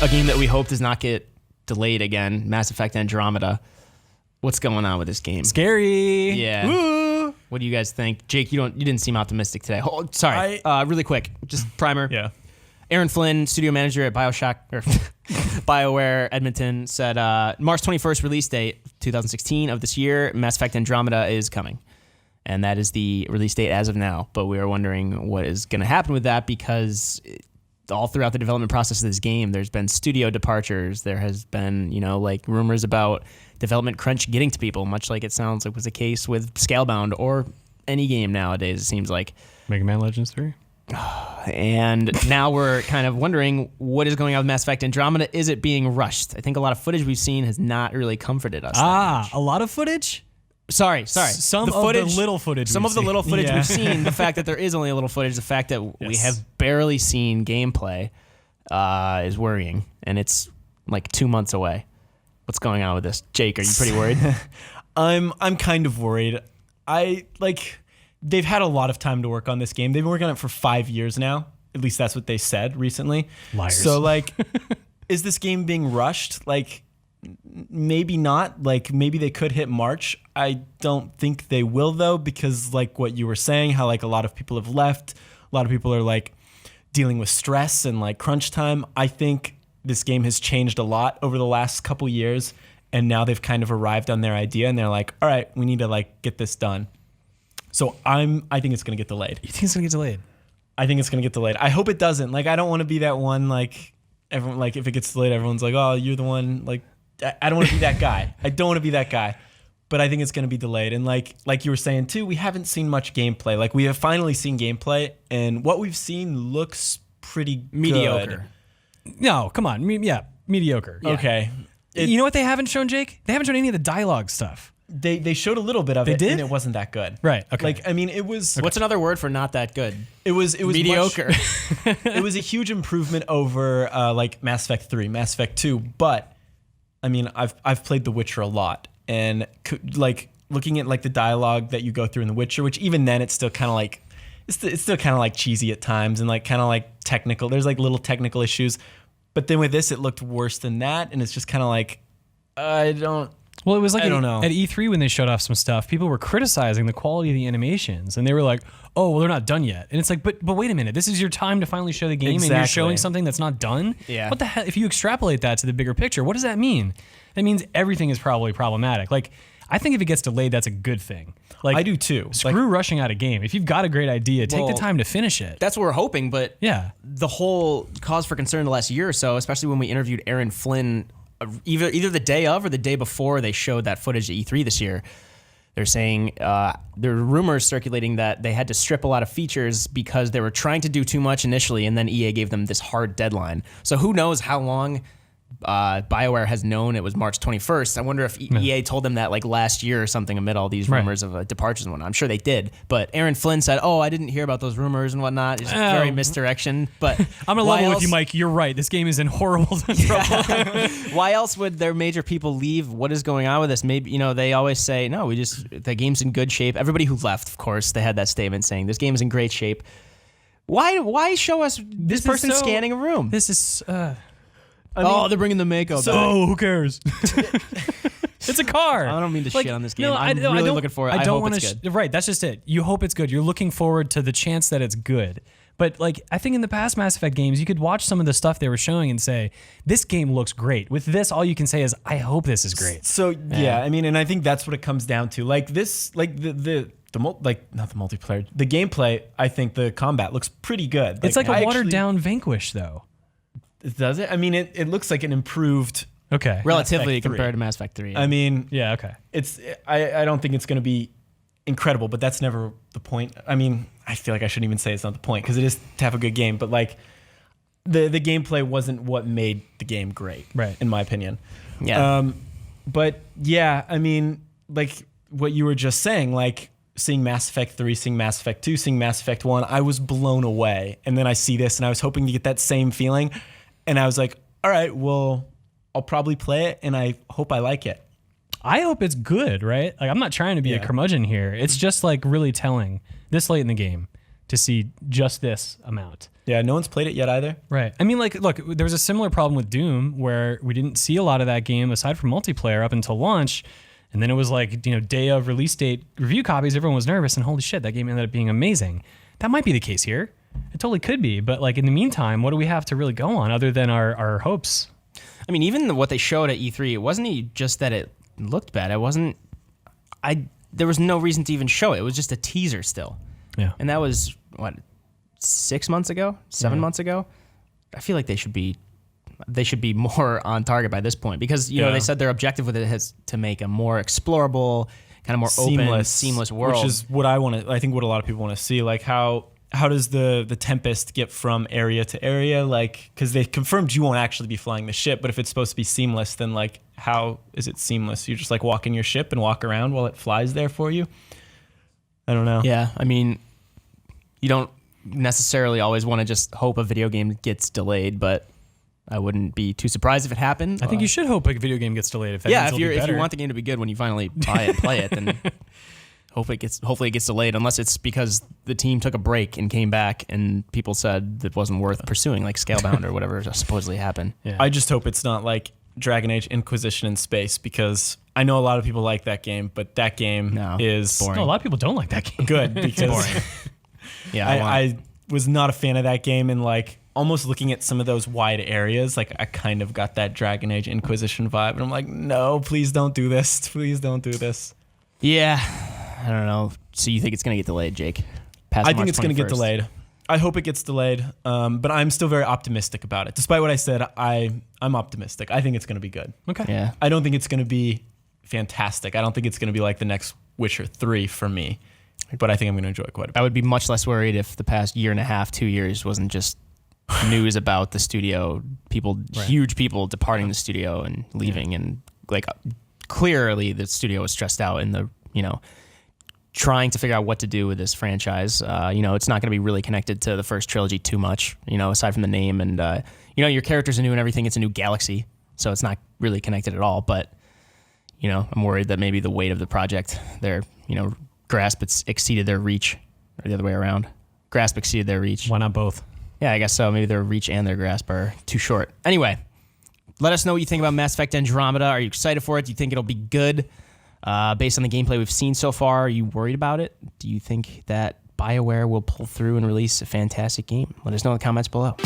a game that we hope does not get delayed again, Mass Effect Andromeda. What's going on with this game? Scary. Yeah. Woo. What do you guys think? Jake, you didn't seem optimistic today. Oh, sorry. Really quick, just primer. Yeah. Aaron Flynn, studio manager at BioWare Edmonton, said March 21st release date, 2016 of this year, Mass Effect Andromeda is coming. And that is the release date as of now. But we are wondering what is going to happen with that, because all throughout the development process of this game, there's been studio departures. There has been, like rumors about development crunch getting to people, much like it sounds like was the case with Scalebound or any game nowadays, it seems like. Mega Man Legends 3? And now we're kind of wondering what is going on with Mass Effect Andromeda. Is it being rushed? I think a lot of footage we've seen has not really comforted us. A lot of footage? Sorry. Some of the little footage we've seen, the fact that there is only a little footage, the fact that we have barely seen gameplay is worrying. And it's like 2 months away. What's going on with this? Jake, are you pretty worried? I'm kind of worried. They've had a lot of time to work on this game. They've been working on it for 5 years now. At least that's what they said recently. Liars. So is this game being rushed? Maybe not. Maybe they could hit March. I don't think they will though, because what you were saying, how a lot of people have left. A lot of people are dealing with stress and crunch time. I think this game has changed a lot over the last couple years, and now they've kind of arrived on their idea, and they're like, all right, we need to get this done. So I think it's going to get delayed. You think it's going to get delayed? I think it's going to get delayed. I hope it doesn't. I don't want to be that one, everyone, if it gets delayed, everyone's like, oh, you're the one, I don't want to be that guy. I don't want to be that guy. But I think it's going to be delayed. And like you were saying too, we haven't seen much gameplay. We have finally seen gameplay, and what we've seen looks pretty mediocre. Good. No, come on. Mediocre. Yeah. Okay. You know what they haven't shown, Jake? They haven't shown any of the dialogue stuff. They showed a little bit of it. Did? And it wasn't that good. Right. Okay. It was. What's another word for not that good? It was mediocre. It was a huge improvement over Mass Effect 3, Mass Effect 2. But I've played The Witcher a lot, and looking at the dialogue that you go through in The Witcher, which even then it's still kind of it's still kind of cheesy at times and kind of technical. There's little technical issues, but then with this it looked worse than that, and it's just kind of I don't. Well, it was I don't know. At E3 when they showed off some stuff, people were criticizing the quality of the animations, and they were like, "Oh, well, they're not done yet." And it's but wait a minute, this is your time to finally show the game, and you're showing something that's not done. Yeah. What the hell? If you extrapolate that to the bigger picture, what does that mean? That means everything is probably problematic. I think if it gets delayed, that's a good thing. I do too. Screw rushing out a game. If you've got a great idea, take the time to finish it. That's what we're hoping, but yeah, the whole cause for concern the last year or so, especially when we interviewed Aaron Flynn, either the day of or the day before they showed that footage at E3 this year, they're saying there are rumors circulating that they had to strip a lot of features because they were trying to do too much initially, and then EA gave them this hard deadline. So who knows how long BioWare has known it was March 21st. I wonder if EA told them that last year or something amid all these rumors of departures and whatnot. I'm sure they did. But Aaron Flynn said, I didn't hear about those rumors and whatnot. It's very misdirection. But I'm going to level with you, Mike. You're right. This game is in horrible trouble. Why else would their major people leave? What is going on with this? Maybe, they always say, no, the game's in good shape. Everybody who left, of course, they had that statement saying this game is in great shape. Why show us this person scanning a room? This is... they're bringing the Mako back. Who cares? It's a car. I don't mean to shit on this game. No, I'm really looking for it. I hope it's good. Right, that's just it. You hope it's good. You're looking forward to the chance that it's good. But I think in the past Mass Effect games, you could watch some of the stuff they were showing and say, this game looks great. With this, all you can say is, I hope this is great. So, yeah, and I think that's what it comes down to. Not the multiplayer, the gameplay, I think the combat looks pretty good. It's a watered down Vanquish, though. Does it? It looks like an improved... Okay. Relatively compared to Mass Effect 3. Yeah, okay. I don't think it's going to be incredible, but that's never the point. I feel like I shouldn't even say it's not the point, because it is to have a good game, but the gameplay wasn't what made the game great, right? In my opinion. Yeah. But yeah, what you were just saying, seeing Mass Effect 3, seeing Mass Effect 2, seeing Mass Effect 1, I was blown away. And then I see this, and I was hoping to get that same feeling. And I was like, all right, well, I'll probably play it, and I hope I like it. I hope it's good, right? I'm not trying to be a curmudgeon here. It's just really telling this late in the game to see just this amount. Yeah, no one's played it yet either. Right. I mean, like, look, there was a similar problem with Doom where we didn't see a lot of that game aside from multiplayer up until launch. And then it was like, day of release date review copies, everyone was nervous, and holy shit, that game ended up being amazing. That might be the case here. It totally could be. But like in the meantime, what do we have to really go on other than our hopes? I mean, even what they showed at E3, it wasn't just that it looked bad. There was no reason to even show it. It was just a teaser still. Yeah. And that was, 6 months ago? 7 months ago? I feel like they should be more on target by this point because, they said their objective with it is to make a more explorable, kind of more open, seamless world. Which is what I think what a lot of people want to see. Like how does the Tempest get from area to area? Like, because they confirmed you won't actually be flying the ship, but if it's supposed to be seamless, then like, how is it seamless? You just like walk in your ship and walk around while it flies there for you? I don't know. Yeah, I mean, you don't necessarily always want to just hope a video game gets delayed, but I wouldn't be too surprised if it happened. I think you should hope a video game gets delayed. If that means if you want the game to be good when you finally buy it and play it, then hopefully it gets delayed, unless it's because the team took a break and came back and people said it wasn't worth pursuing, like Scalebound or whatever supposedly happened. Yeah. I just hope it's not like Dragon Age Inquisition in space, because I know a lot of people like that game, but that game is boring. No, a lot of people don't like that game. Good because Yeah, I was not a fan of that game, and like almost looking at some of those wide areas, like I kind of got that Dragon Age Inquisition vibe, and I'm like, no, please don't do this. Please don't do this. Yeah, I don't know. So you think it's going to get delayed, Jake? I think it's going to get delayed. I hope it gets delayed, but I'm still very optimistic about it. Despite what I said, I'm optimistic. I think it's going to be good. Okay. Yeah. I don't think it's going to be fantastic. I don't think it's going to be like the next Witcher 3 for me, but I think I'm going to enjoy it quite a bit. I would be much less worried if the past year and a half, 2 years wasn't just news about the studio, huge people departing the studio and leaving, and like clearly the studio was stressed out in the, trying to figure out what to do with this franchise. It's not going to be really connected to the first trilogy too much, aside from the name, and your characters are new and everything. It's a new galaxy, so it's not really connected at all. But I'm worried that maybe the weight of the project, their grasp exceeded their reach, or the other way around. Grasp exceeded their reach. Why not both? Yeah, I guess so. Maybe their reach and their grasp are too short. Anyway, let us know what you think about Mass Effect Andromeda. Are you excited for it? Do you think it'll be good? Based on the gameplay we've seen so far, are you worried about it? Do you think that BioWare will pull through and release a fantastic game? Let us know in the comments below.